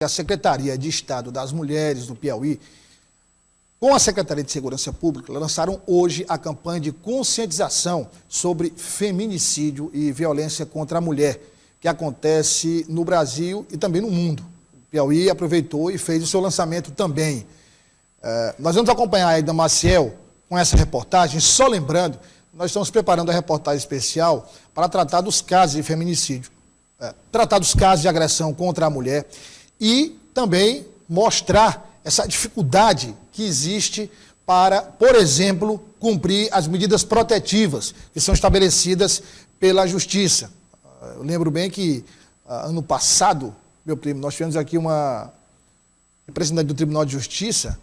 A Secretaria de Estado das Mulheres do Piauí, com a Secretaria de Segurança Pública, lançaram hoje a campanha de conscientização sobre feminicídio e violência contra a mulher, que acontece no Brasil e também no mundo. O Piauí aproveitou e fez o seu lançamento também. Nós vamos acompanhar a Aida Maciel com essa reportagem. Só lembrando, nós estamos preparando a reportagem especial para tratar dos casos de feminicídio, tratar dos casos de agressão contra a mulher e também mostrar essa dificuldade que existe para, por exemplo, cumprir as medidas protetivas que são estabelecidas pela Justiça. Eu lembro bem que ano passado, meu primo, nós tivemos aqui uma representante do Tribunal de Justiça.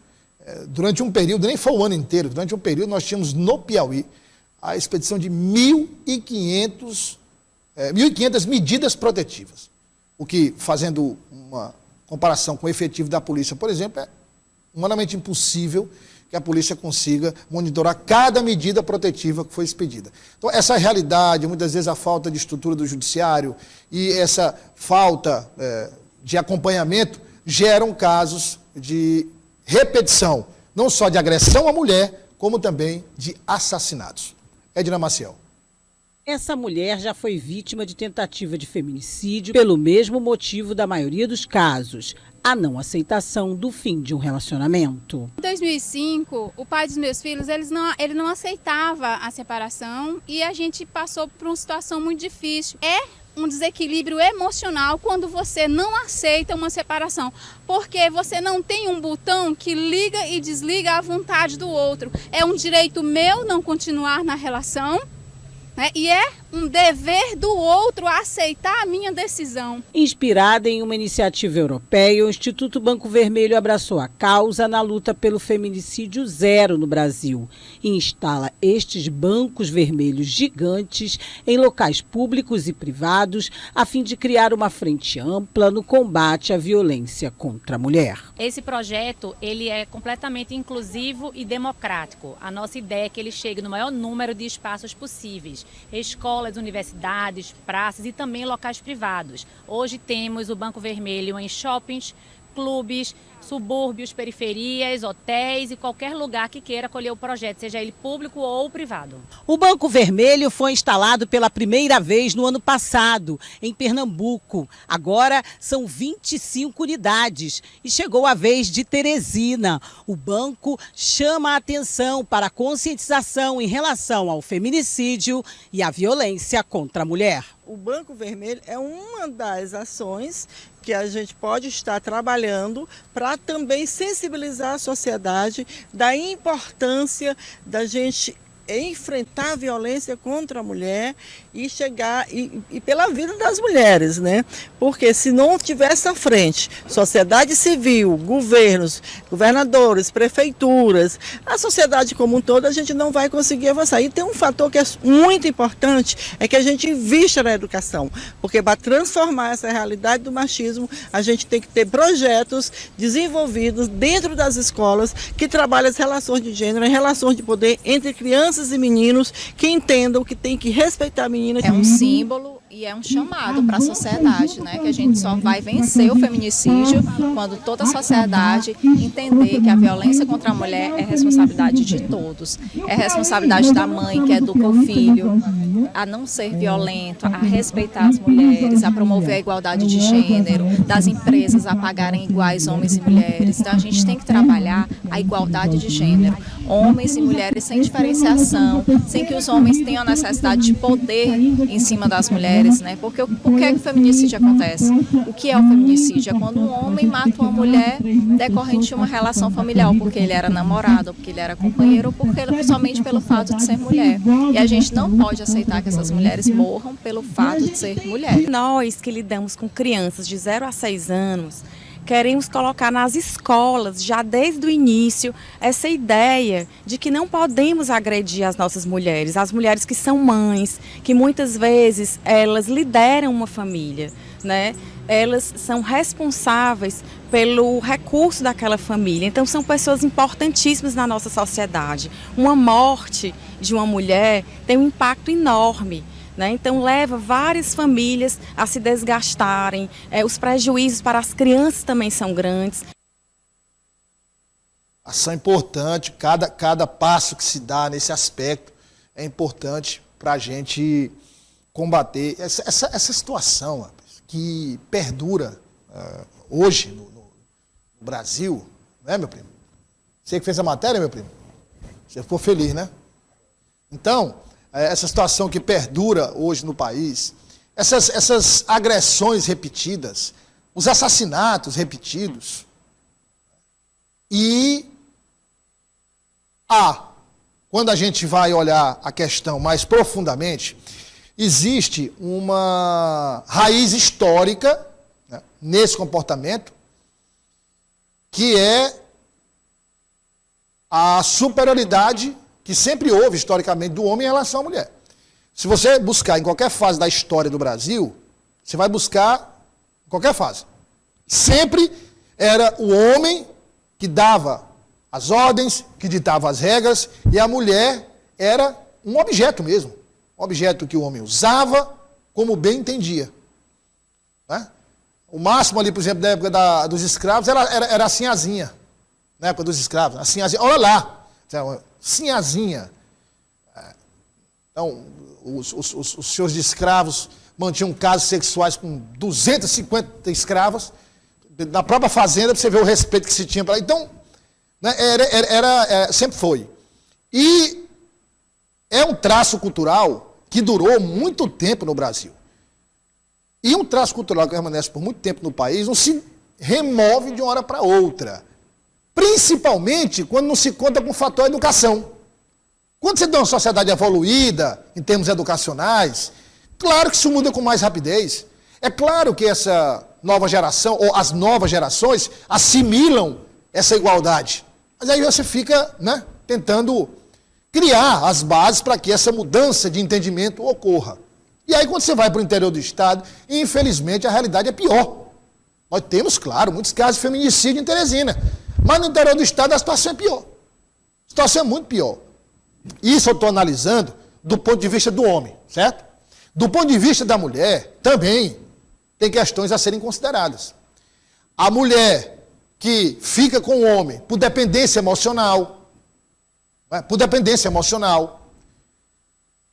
Durante um período, nem foi o ano inteiro, durante um período nós tínhamos no Piauí a expedição de 1.500 medidas protetivas. O que, fazendo uma comparação com o efetivo da polícia, por exemplo, é humanamente impossível que a polícia consiga monitorar cada medida protetiva que foi expedida. Então, essa realidade, muitas vezes a falta de estrutura do judiciário e essa falta de acompanhamento geram casos de repetição, não só de agressão à mulher, como também de assassinatos. Edna Maciel. Essa mulher já foi vítima de tentativa de feminicídio pelo mesmo motivo da maioria dos casos, a não aceitação do fim de um relacionamento. Em 2005, o pai dos meus filhos, ele não aceitava a separação e a gente passou por uma situação muito difícil. É um desequilíbrio emocional quando você não aceita uma separação, porque você não tem um botão que liga e desliga a vontade do outro. É um direito meu não continuar na relação, né? E é um dever do outro aceitar a minha decisão. Inspirada em uma iniciativa europeia, o Instituto Banco Vermelho abraçou a causa na luta pelo feminicídio zero no Brasil e instala estes bancos vermelhos gigantes em locais públicos e privados a fim de criar uma frente ampla no combate à violência contra a mulher. Esse projeto ele é completamente inclusivo e democrático. A nossa ideia é que ele chegue no maior número de espaços possíveis, escolas, universidades, praças e também locais privados. Hoje temos o Banco Vermelho em shoppings, clubes, subúrbios, periferias, hotéis e qualquer lugar que queira acolher o projeto, seja ele público ou privado. O Banco Vermelho foi instalado pela primeira vez no ano passado, em Pernambuco. Agora são 25 unidades e chegou a vez de Teresina. O banco chama a atenção para a conscientização em relação ao feminicídio e à violência contra a mulher. O Banco Vermelho é uma das ações que a gente pode estar trabalhando para também sensibilizar a sociedade da importância da gente enfrentar a violência contra a mulher e chegar e pela vida das mulheres, né? Porque se não tiver essa frente, sociedade civil, governos, governadores, prefeituras, a sociedade como um todo, a gente não vai conseguir avançar. E tem um fator que é muito importante, é que a gente invista na educação, porque para transformar essa realidade do machismo, a gente tem que ter projetos desenvolvidos dentro das escolas que trabalham as relações de gênero, as relações de poder entre crianças e meninos que entendam que tem que respeitar a menina. É um símbolo e é um chamado para a sociedade, né? Que a gente só vai vencer o feminicídio quando toda a sociedade entender que a violência contra a mulher é responsabilidade de todos. É responsabilidade da mãe que educa o filho a não ser violento, a respeitar as mulheres, a promover a igualdade de gênero, das empresas a pagarem iguais homens e mulheres. Então a gente tem que trabalhar a igualdade de gênero. Homens e mulheres sem diferenciação, sem que os homens tenham a necessidade de poder em cima das mulheres, né? Porque por que o feminicídio acontece? O que é o feminicídio? É quando um homem mata uma mulher decorrente de uma relação familiar, ou porque ele era namorado, ou porque ele era companheiro, ou porque, somente pelo fato de ser mulher. E a gente não pode aceitar que essas mulheres morram pelo fato de ser mulheres. Nós que lidamos com crianças de 0 a 6 anos, queremos colocar nas escolas, já desde o início, essa ideia de que não podemos agredir as nossas mulheres, as mulheres que são mães, que muitas vezes elas lideram uma família, né? Elas são responsáveis pelo recurso daquela família, então são pessoas importantíssimas na nossa sociedade. Uma morte de uma mulher tem um impacto enorme né? Então leva várias famílias a se desgastarem, os prejuízos para as crianças também são grandes. Ação importante, cada passo que se dá nesse aspecto é importante para a gente combater essa situação, rapaz, que perdura hoje no Brasil, não é, meu primo? Você que fez a matéria, meu primo? Você ficou feliz, né? Então, essa situação que perdura hoje no país, essas agressões repetidas, os assassinatos repetidos, e quando a gente vai olhar a questão mais profundamente, existe uma raiz histórica, né, nesse comportamento, que é a superioridade que sempre houve historicamente do homem em relação à mulher. Se você buscar em qualquer fase da história do Brasil, você vai buscar em qualquer fase. Sempre era o homem que dava as ordens, que ditava as regras, e a mulher era um objeto mesmo. Um objeto que o homem usava como bem entendia. Né? O máximo ali, por exemplo, na época dos escravos, era a sinhazinha. Na época dos escravos, a sinhazinha. Olha lá, sinhazinha. Então, os senhores de escravos mantinham casos sexuais com 250 escravas. Na própria fazenda, para você ver o respeito que se tinha para lá. Então, né, sempre foi. E é um traço cultural que durou muito tempo no Brasil. E um traço cultural que permanece por muito tempo no país não se remove de uma hora para outra. Principalmente quando não se conta com o fator educação. Quando você tem uma sociedade evoluída, em termos educacionais, claro que isso muda com mais rapidez. É claro que essa nova geração, ou as novas gerações, assimilam essa igualdade. Mas aí você fica, né, tentando criar as bases para que essa mudança de entendimento ocorra. E aí quando você vai para o interior do estado, infelizmente a realidade é pior. Nós temos, claro, muitos casos de feminicídio em Teresina. Mas no interior do estado a situação é pior. A situação é muito pior. Isso eu estou analisando do ponto de vista do homem, certo? Do ponto de vista da mulher, também tem questões a serem consideradas. A mulher que fica com o homem por dependência emocional, né? Por dependência emocional.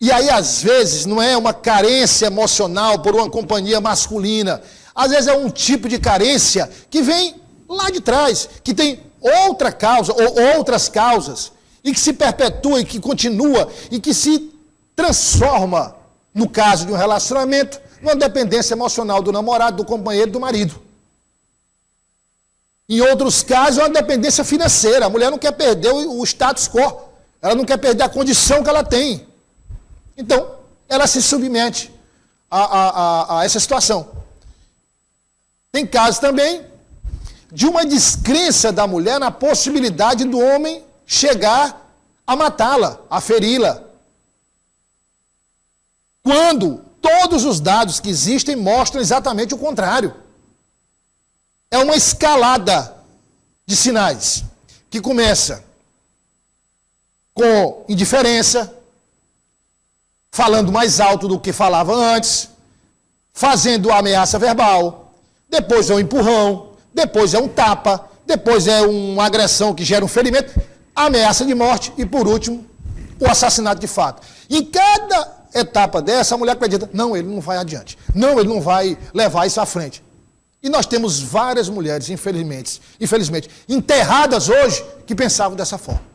E aí, às vezes, não é uma carência emocional por uma companhia masculina. Às vezes é um tipo de carência que vem lá de trás, que tem outra causa ou outras causas, e que se perpetua e que continua e que se transforma, no caso de um relacionamento, numa dependência emocional do namorado, do companheiro, do marido. Em outros casos, é uma dependência financeira. A mulher não quer perder o status quo. Ela não quer perder a condição que ela tem. Então, ela se submete a essa situação. Tem casos também de uma descrença da mulher na possibilidade do homem chegar a matá-la, a feri-la. Quando todos os dados que existem mostram exatamente o contrário. É uma escalada de sinais que começa com indiferença, falando mais alto do que falava antes, fazendo ameaça verbal, depois é um empurrão, depois é um tapa, depois é uma agressão que gera um ferimento, ameaça de morte e, por último, o assassinato de fato. Em cada etapa dessa, a mulher acredita, não, ele não vai adiante, não, ele não vai levar isso à frente. E nós temos várias mulheres, infelizmente, enterradas hoje, que pensavam dessa forma.